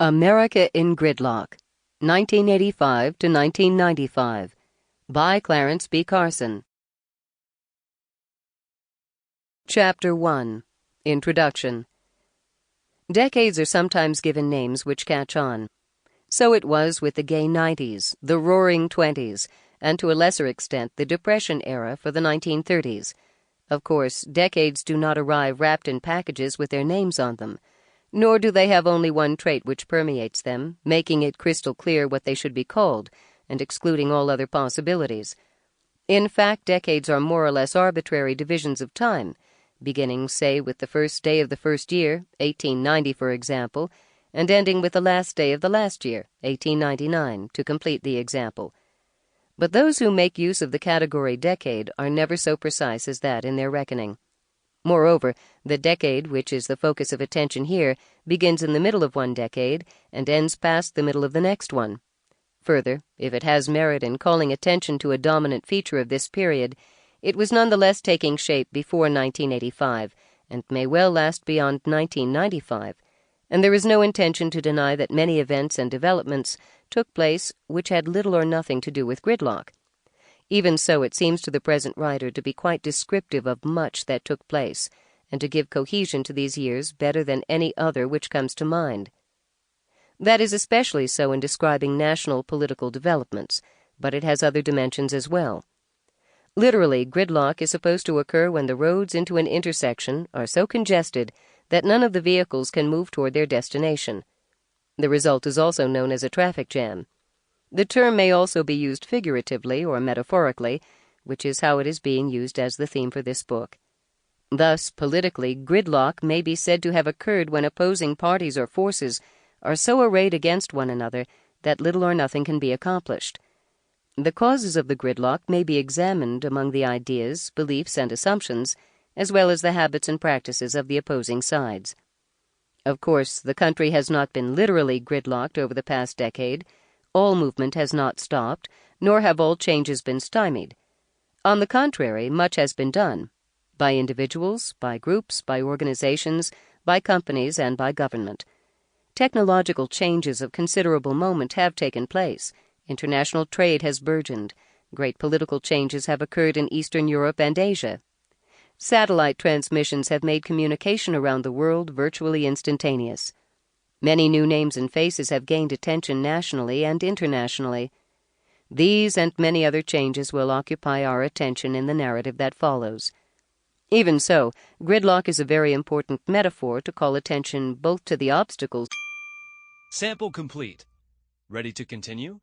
America in Gridlock, 1985 to 1995, by Clarence B. Carson. Chapter 1. Introduction. Decades are sometimes given names which catch on. So it was with the gay 90s, the roaring 20s, and to a lesser extent the Depression era for the 1930s. Of course, decades do not arrive wrapped in packages with their names on them, nor do they have only one trait which permeates them, making it crystal clear what they should be called, and excluding all other possibilities. In fact, decades are more or less arbitrary divisions of time, beginning, say, with the first day of the first year, 1890, for example, and ending with the last day of the last year, 1899, to complete the example. But those who make use of the category decade are never so precise as that in their reckoning. Moreover, the decade, which is the focus of attention here, begins in the middle of one decade and ends past the middle of the next one. Further, if it has merit in calling attention to a dominant feature of this period, it was none the less taking shape before 1985 and may well last beyond 1995, and there is no intention to deny that many events and developments took place which had little or nothing to do with gridlock. Even so, it seems to the present writer to be quite descriptive of much that took place, and to give cohesion to these years better than any other which comes to mind. That is especially so in describing national political developments, but it has other dimensions as well. Literally, gridlock is supposed to occur when the roads into an intersection are so congested that none of the vehicles can move toward their destination. The result is also known as a traffic jam. The term may also be used figuratively or metaphorically, which is how it is being used as the theme for this book. Thus, politically, gridlock may be said to have occurred when opposing parties or forces are so arrayed against one another that little or nothing can be accomplished. The causes of the gridlock may be examined among the ideas, beliefs, and assumptions, as well as the habits and practices of the opposing sides. Of course, the country has not been literally gridlocked over the past decade. All movement has not stopped, nor have all changes been stymied. On the contrary, much has been done, by individuals, by groups, by organizations, by companies, and by government. Technological changes of considerable moment have taken place. International trade has burgeoned. Great political changes have occurred in Eastern Europe and Asia. Satellite transmissions have made communication around the world virtually instantaneous. Many new names and faces have gained attention nationally and internationally. These and many other changes will occupy our attention in the narrative that follows. Even so, gridlock is a very important metaphor to call attention both to the obstacles. Sample complete. Ready to continue?